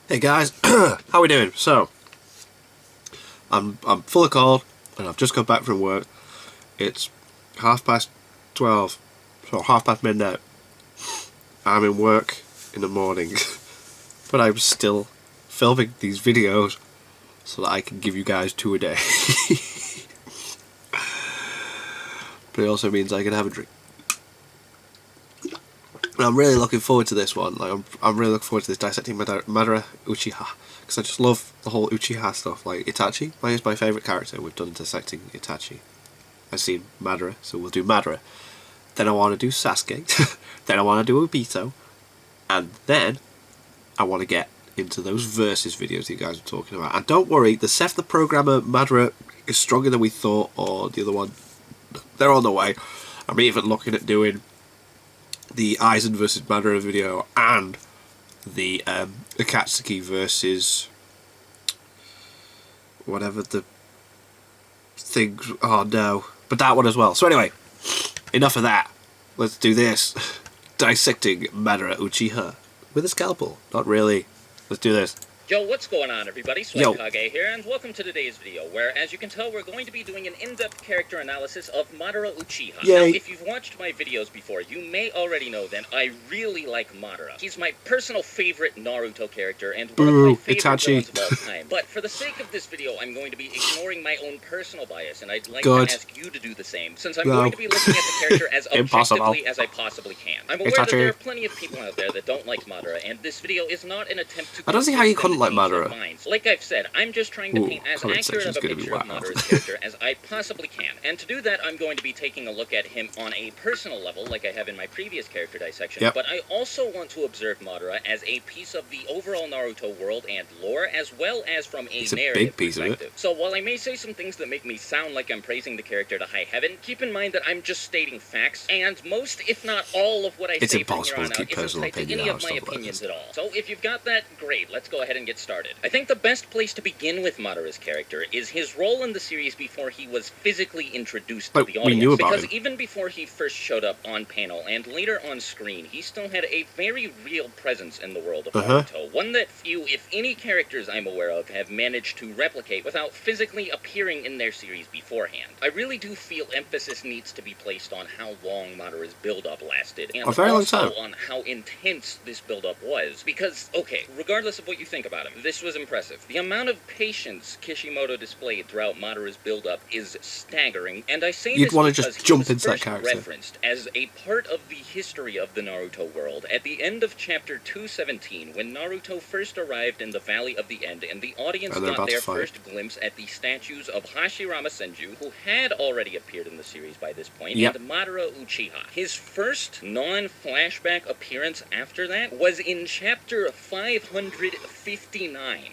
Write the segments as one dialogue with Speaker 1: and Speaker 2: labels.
Speaker 1: Hey guys, how we doing? So, I'm full of cold, and I've just got back from work. It's 12:30, so 12:30 midnight. I'm in work in the morning, but I'm still filming these videos so that I can give you guys 2 a day. But it also means I can have a drink. And I'm really looking forward to this one. Like, I'm really looking forward to this Dissecting Madara Uchiha, because I just love the whole Uchiha stuff. Like Itachi, is my favourite character. We've done Dissecting Itachi. I've seen Madara, so we'll do Madara. Then I want to do Sasuke. Then I want to do Obito, and then I want to get into those versus videos that you guys are talking about. And don't worry, the Seth the Programmer Madara is stronger than we thought, or the other one. They're on the way. I'm even looking at doing the Aizen versus Madara video and the Akatsuki versus whatever the thing. Oh no, but that one as well. So anyway, enough of that. Let's do this. Dissecting Madara Uchiha with a scalpel. Not really. Let's do this.
Speaker 2: Yo, what's going on, everybody? Swagkage here, and welcome to today's video, where, as you can tell, we're going to be doing an in-depth character analysis of Madara Uchiha.
Speaker 1: Yay.
Speaker 2: Now, if you've watched my videos before, you may already know that I really like Madara. He's my personal favorite Naruto character, and one of my favorite villains of all time. But for the sake of this video, I'm going to be ignoring my own personal bias, and I'd like to ask you to do the same, since I'm going to be looking at the character as objectively as I possibly can. I'm aware that there are plenty of people out there that don't like Madara, and this video is not an attempt to...
Speaker 1: I don't see how you couldn't like Madara.
Speaker 2: Like I've said, I'm just trying to paint as accurate of a picture of Madara's character as I possibly can. And to do that, I'm going to be taking a look at him on a personal level, like I have in my previous character dissection. But I also want to observe Madara as a piece of the overall Naruto world and lore, as well as from a narrative perspective. So while I may say some things that make me sound like I'm praising the character to high heaven, keep in mind that I'm just stating facts, and most, if not all, of what I say from here on out isn't tied to any of my opinions at all. So if you've got that, great, let's go ahead and get started. I think the best place to begin with Madara's character is his role in the series before he was physically introduced to the audience, because even before he first showed up on panel and later on screen, he still had a very real presence in the world of Naruto, one that few, if any, characters I'm aware of have managed to replicate without physically appearing in their series beforehand. I really do feel emphasis needs to be placed on how long Madara's build-up lasted, and also on how intense this build-up was, because, okay, regardless of what you think about him, this was impressive. The amount of patience Kishimoto displayed throughout Madara's build-up is staggering, and I say this because he was first referenced as a part of the history of the Naruto world at the end of chapter 217, when Naruto first arrived in the Valley of the End, and the audience got their first glimpse at the statues of Hashirama Senju, who had already appeared in the series by this point, and Madara Uchiha. His first non-flashback appearance after that was in chapter 559.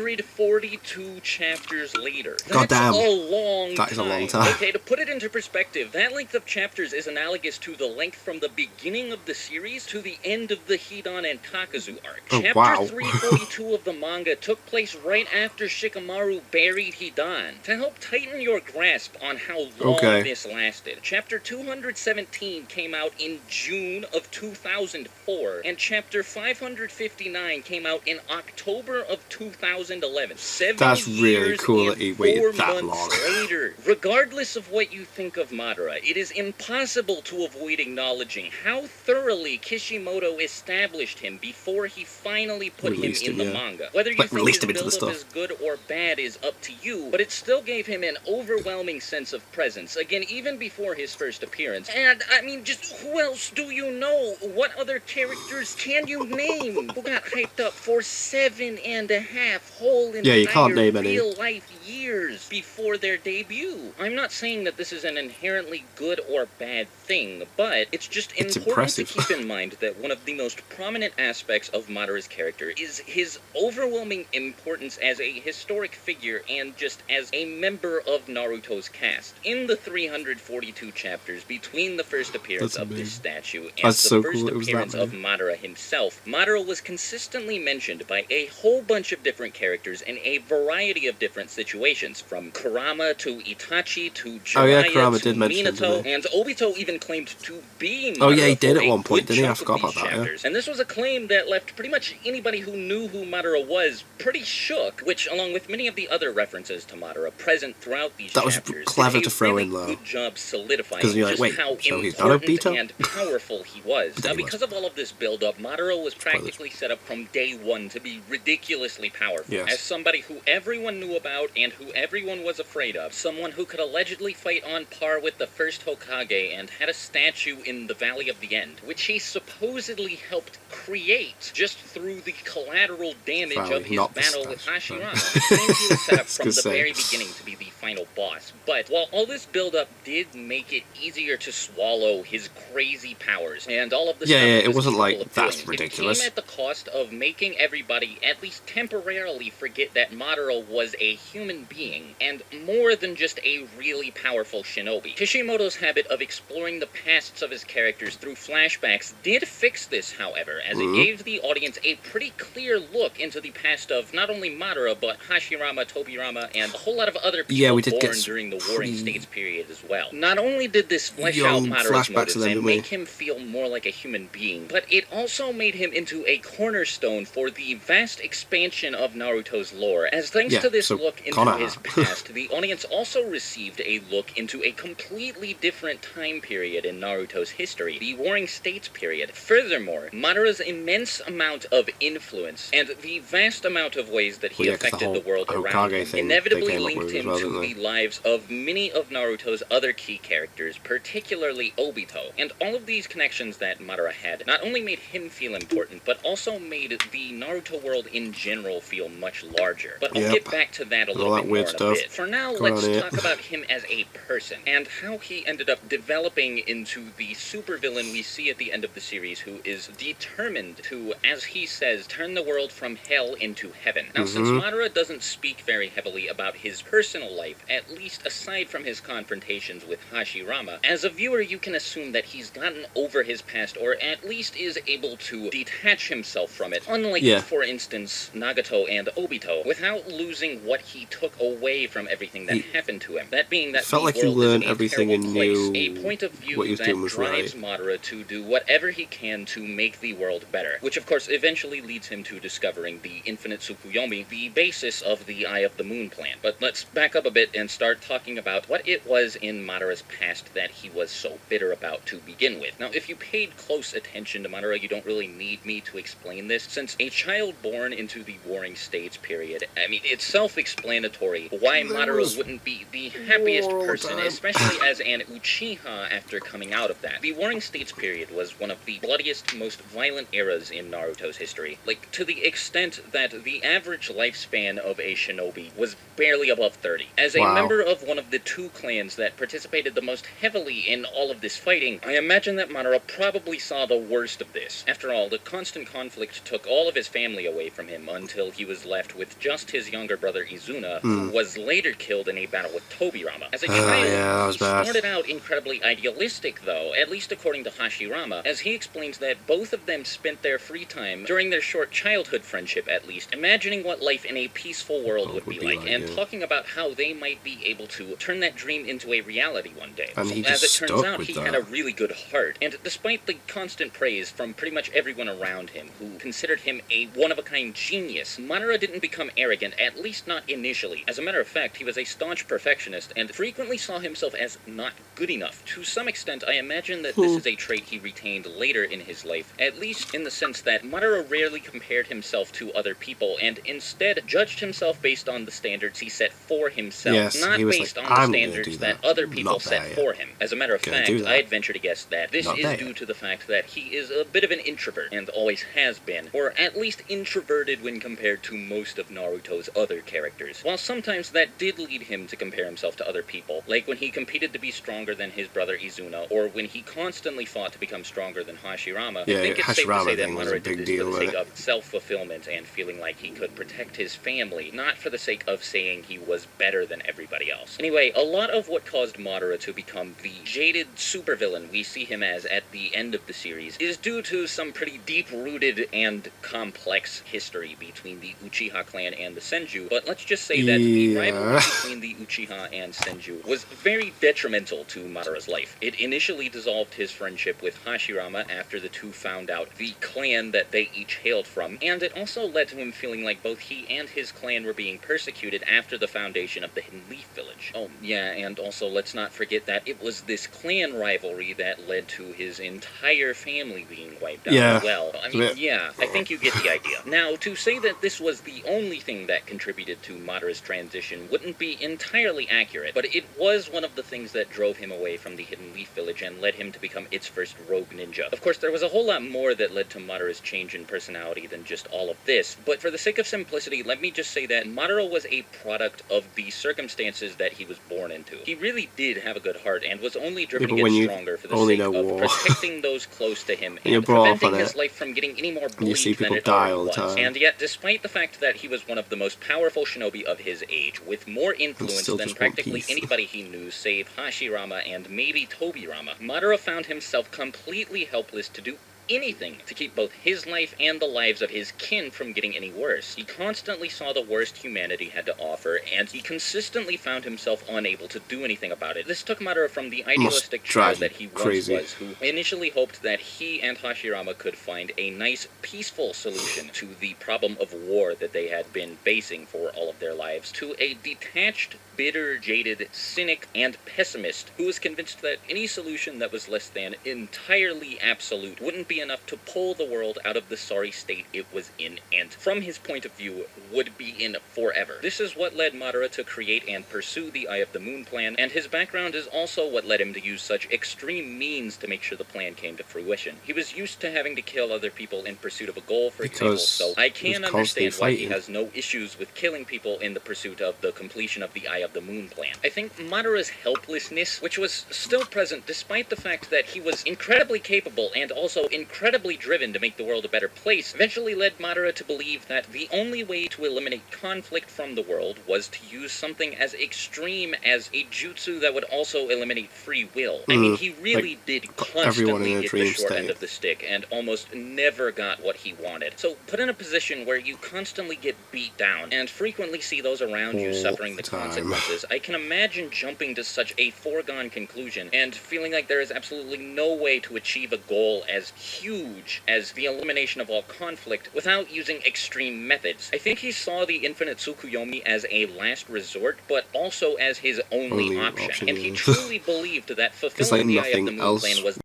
Speaker 2: 342 chapters later. That's a long time. Okay, to put it into perspective, that length of chapters is analogous to the length from the beginning of the series to the end of the Hidan and Takazu arc. Chapter 342 of the manga took place right after Shikamaru buried Hidan. To help tighten your grasp on how long this lasted, chapter 217 came out in June of 2004, and chapter 559 came out in October of 2011. 7
Speaker 1: That's really cool that he waited that
Speaker 2: 4 months later. Regardless of what you think of Madara, it is impossible to avoid acknowledging how thoroughly Kishimoto established him before he finally put him in the manga. Whether you think his build-up is good or bad is up to you, but it still gave him an overwhelming sense of presence, again, even before his first appearance. And, I mean, just who else do you know? What other characters can you name who got hyped up for 7.5 whole entire real-life years before their debut? I'm not saying that this is an inherently good or bad thing, but it's just important to keep in mind that one of the most prominent aspects of Madara's character is his overwhelming importance as a historic figure and just as a member of Naruto's cast. In the 342 chapters between the first appearance of this statue and the first appearance of Madara himself, Madara was consistently mentioned consumed by a whole bunch of different characters in a variety of different situations, from Kurama to Itachi to Jiraiya
Speaker 1: Kurama
Speaker 2: to
Speaker 1: did mention,
Speaker 2: Minato, and Obito even claimed to be Madara.
Speaker 1: Oh yeah, he did
Speaker 2: at
Speaker 1: one point, didn't he? I
Speaker 2: forgot
Speaker 1: about that, yeah.
Speaker 2: And this was a claim that left pretty much anybody who knew who Madara was pretty shook, which, along with many of the other references to Madara present throughout these chapters,
Speaker 1: was clever to throw in, though.
Speaker 2: Good job solidifying
Speaker 1: just
Speaker 2: like, how
Speaker 1: so
Speaker 2: important and powerful he was. Now, because of all of this build-up, Madara was practically set up from day one to be ridiculously powerful. As somebody who everyone knew about and who everyone was afraid of. Someone who could allegedly fight on par with the first Hokage and had a statue in the Valley of the End, which he supposedly helped create just through the collateral damage of his battle with Hashirama. It seems he was set up from the very beginning to be the final boss. But while all this build-up did make it easier to swallow his crazy powers and all of the stuff
Speaker 1: it wasn't like that's ridiculous.
Speaker 2: It came at the cost of making everybody at least temporarily forget that Madara was a human being and more than just a really powerful shinobi. Kishimoto's habit of exploring the pasts of his characters through flashbacks did fix this, however, as it gave the audience a pretty clear look into the past of not only Madara, but Hashirama, Tobirama, and a whole lot of other people born during the Warring States period as well. Not only did this flesh out Madara's motives and make him feel more like a human being, but it also made him into a cornerstone for the vast expansion of Naruto's lore, as thanks to this look into his past, the audience also received a look into a completely different time period in Naruto's history, the Warring States period. Furthermore, Madara's immense amount of influence and the vast amount of ways that he affected the world around him inevitably linked him to the lives of many of Naruto's other key characters, particularly Obito. And all of these connections that Madara had not only made him feel important, but also made the Naruto world in general feel much larger. But I'll get back to that a little bit more in a bit. For now, let's talk about him as a person, and how he ended up developing into the supervillain we see at the end of the series, who is determined to, as he says, turn the world from hell into heaven. Now, since Madara doesn't speak very heavily about his personal life, at least aside from his confrontations with Hashirama, as a viewer you can assume that he's gotten over his past, or at least is able to detach himself from it, unlike, for instance, Nagato and Obito, without losing what he took away from everything that happened to him. That being that
Speaker 1: felt like you learned everything and knew
Speaker 2: a point of view
Speaker 1: what he was doing was
Speaker 2: drives Madara to do whatever he can to make the world better, which of course eventually leads him to discovering the infinite Tsukuyomi, the basis of the Eye of the Moon plan. But let's back up a bit and start talking about what it was in Madara's past that he was so bitter about to begin with. Now, if you paid close attention to Madara, you don't really need me to explain this, since a child born into the Warring States period, I mean, it's self-explanatory why Madara wouldn't be the happiest person, especially as an Uchiha after coming out of that. The Warring States period was one of the bloodiest, most violent eras in Naruto's history, like, to the extent that the average lifespan of a shinobi was barely above 30. As a member of one of the two clans that participated the most heavily in all of this fighting, I imagine that Madara probably saw the worst of this. After all, the constant conflict took all of his family away from him until he was left with just his younger brother Izuna, who was later killed in a battle with Tobirama. As a child, he started out incredibly idealistic, though, at least according to Hashirama, as he explains that both of them spent their free time, during their short childhood friendship at least, imagining what life in a peaceful world would be like, and talking about how they might be able to turn that dream into a reality one day.
Speaker 1: And he
Speaker 2: as it turns out, he had a really good heart, and despite the constant praise from pretty much everyone around him, who considered him a one-of-a-kind genius, Madara didn't become arrogant, at least not initially. As a matter of fact, he was a staunch perfectionist, and frequently saw himself as not good enough. To some extent, I imagine that this is a trait he retained later in his life, at least in the sense that Madara rarely compared himself to other people, and instead judged himself based on the standards he set for himself, not based on the standards that other people set for him. As a matter of fact, I'd venture to guess that this is due to the fact that he is a bit of an introvert, and always has been, or at least introverted when compared to most of Naruto's other characters. While sometimes that did lead him to compare himself to other people, like when he competed to be stronger than his brother Izuna, or when he constantly fought to become stronger than Hashirama, I think it's safe to say that Madara did this for the sake of self-fulfillment and feeling like he could protect his family, not for the sake of saying he was better than everybody else. Anyway, a lot of what caused Madara to become the jaded supervillain we see him as at the end of the series is due to some pretty deep-rooted and complex complex history between the Uchiha clan and the Senju, but let's just say that the rivalry between the Uchiha and Senju was very detrimental to Madara's life. It initially dissolved his friendship with Hashirama after the two found out the clan that they each hailed from, and it also led to him feeling like both he and his clan were being persecuted after the foundation of the Hidden Leaf Village. Oh, yeah, and also let's not forget that it was this clan rivalry that led to his entire family being wiped out as well. I mean, yeah, I think you get the idea. Now, to say that this was the only thing that contributed to Madara's transition wouldn't be entirely accurate, but it was one of the things that drove him away from the Hidden Leaf Village and led him to become its first rogue ninja. Of course, there was a whole lot more that led to Madara's change in personality than just all of this, but for the sake of simplicity, let me just say that Madara was a product of the circumstances that he was born into. He really did have a good heart and was only driven to get stronger for the sake of protecting those close to him and preventing his life from getting any more bleak than it already was. And yet, despite the fact that he was one of the most powerful shinobi of his age, with more influence than practically anybody he knew save Hashirama and maybe Tobirama, Madara found himself completely helpless to do anything to keep both his life and the lives of his kin from getting any worse. He constantly saw the worst humanity had to offer, and he consistently found himself unable to do anything about it. This took Madara from the idealistic child that he once was, who initially hoped that he and Hashirama could find a nice, peaceful solution to the problem of war that they had been facing for all of their lives, to a detached, bitter, jaded, cynic, and pessimist who was convinced that any solution that was less than entirely absolute wouldn't be enough to pull the world out of the sorry state it was in, and from his point of view, would be in forever. This is what led Madara to create and pursue the Eye of the Moon plan, and his background is also what led him to use such extreme means to make sure the plan came to fruition. He was used to having to kill other people in pursuit of a goal, for example, so I can understand why he has no issues with killing people in the pursuit of the completion of the Eye of the Moon plan. I think Madara's helplessness, which was still present despite the fact that he was incredibly capable and also incredibly driven to make the world a better place, eventually led Madara to believe that the only way to eliminate conflict from the world was to use something as extreme as a jutsu that would also eliminate free will. I mean, he really did constantly get the short end of the stick and almost never got what he wanted. So put in a position where you constantly get beat down and frequently see those around you suffering the consequences, I can imagine jumping to such a foregone conclusion and feeling like there is absolutely no way to achieve a goal as huge as the elimination of all conflict without using extreme methods. I think he saw the infinite Tsukuyomi as a last resort, but also as his only option. And he truly believed that fulfilling the Eye of the Moon plan was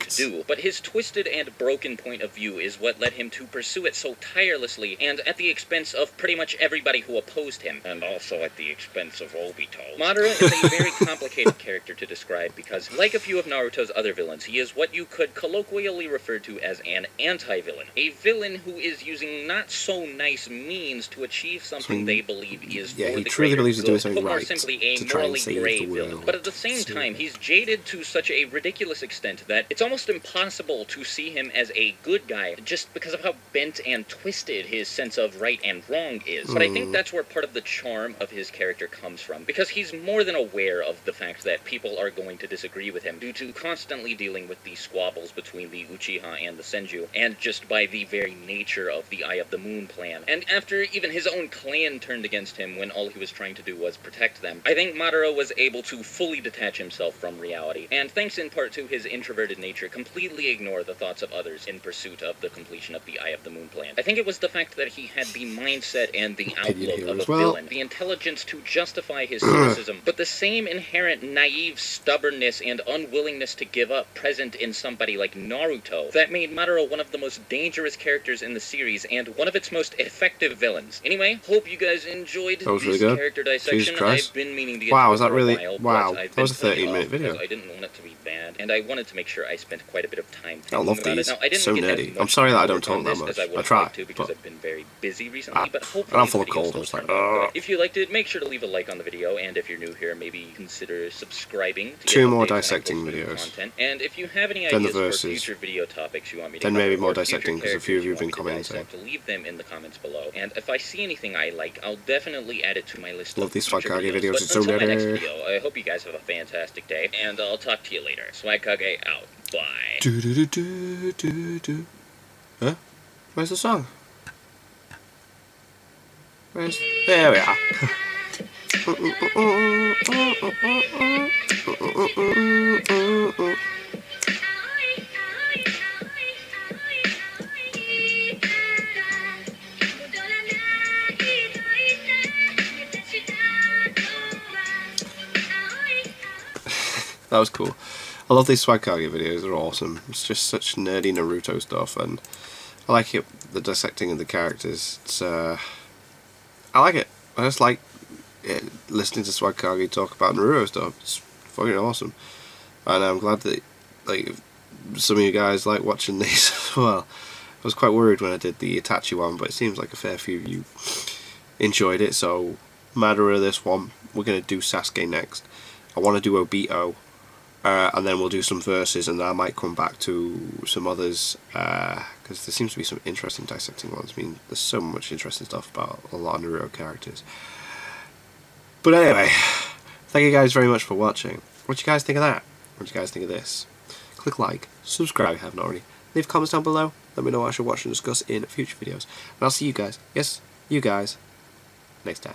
Speaker 2: to do, but his twisted and broken point of view is what led him to pursue it so tirelessly, and at the expense of pretty much everybody who opposed him, and also at the expense of Obito. Madara is a very complicated character to describe because, like a few of Naruto's other villains, he is what you could colloquially refer to as an anti-villain. A villain who is using not-so-nice means to achieve something they believe is for the greater good, but more simply a morally grey villain. But at the same time, he's jaded to such a ridiculous extent that it's almost impossible to see him as a good guy just because of how bent and twisted his sense of right and wrong is. But I think that's where part of the charm of his character comes from, because he's more than aware of the fact that people are going to disagree with him due to constantly dealing with the squabbles between the Uchiha and the Senju, and just by the very nature of the Eye of the Moon plan. And after even his own clan turned against him when all he was trying to do was protect them, I think Madara was able to fully detach himself from reality, and thanks in part to his introverted nature, completely ignore the thoughts of others in pursuit of the completion of the Eye of the Moon plan. I think it was the fact that he had the mindset and the outlook of a villain, the intelligence to justify his cynicism, but the same inherent naive stubbornness and unwillingness to give up present in somebody like Naruto that made Madara one of the most dangerous characters in the series and one of its most effective villains. Anyway, hope you guys enjoyed this character dissection. I've been meaning to get to it for a while, but I've been putting it off because I didn't want it to be bad, and I wanted to make sure I spent quite a bit of time thinking about it. Now, I didn't get as much
Speaker 1: I'm sorry that I don't talk that much.
Speaker 2: As I would like to because I've been very busy recently, but hopefully
Speaker 1: I'm full of cold.
Speaker 2: If you liked it, make sure to leave a like on the video, and if you're new here, maybe consider subscribing to
Speaker 1: two more dissecting videos.
Speaker 2: Content. And if you have any ideas for future video topics you want me to
Speaker 1: cover, then maybe more dissecting, because a few of you have been commenting.
Speaker 2: To leave them in the comments below, and if I see anything I like, I'll definitely add it to my list.
Speaker 1: Love these Swagkage videos.
Speaker 2: It's so until my next video, I hope you guys have a fantastic day, and I'll talk to you later. Swagkage out. Bye.
Speaker 1: Huh? Where's the song? There we are. That was cool. I love these Swagkage videos, they're awesome. It's just such nerdy Naruto stuff, and I like it, the dissecting of the characters. It's I like it. I just like listening to Swagkage talk about Naruto stuff. It's fucking awesome. And I'm glad that like some of you guys like watching these as well. I was quite worried when I did the Itachi one, but it seems like a fair few of you enjoyed it. So Madara this one, we're going to do Sasuke next. I want to do Obito, and then we'll do some verses, and I might come back to some others, because there seems to be some interesting dissecting ones. I mean, there's so much interesting stuff about a lot of Naruto characters. But anyway, thank you guys very much for watching. What do you guys think of that? What do you guys think of this? Click like, subscribe if you haven't already. Leave comments down below. Let me know what I should watch and discuss in future videos. And I'll see you guys, yes, you guys, next time.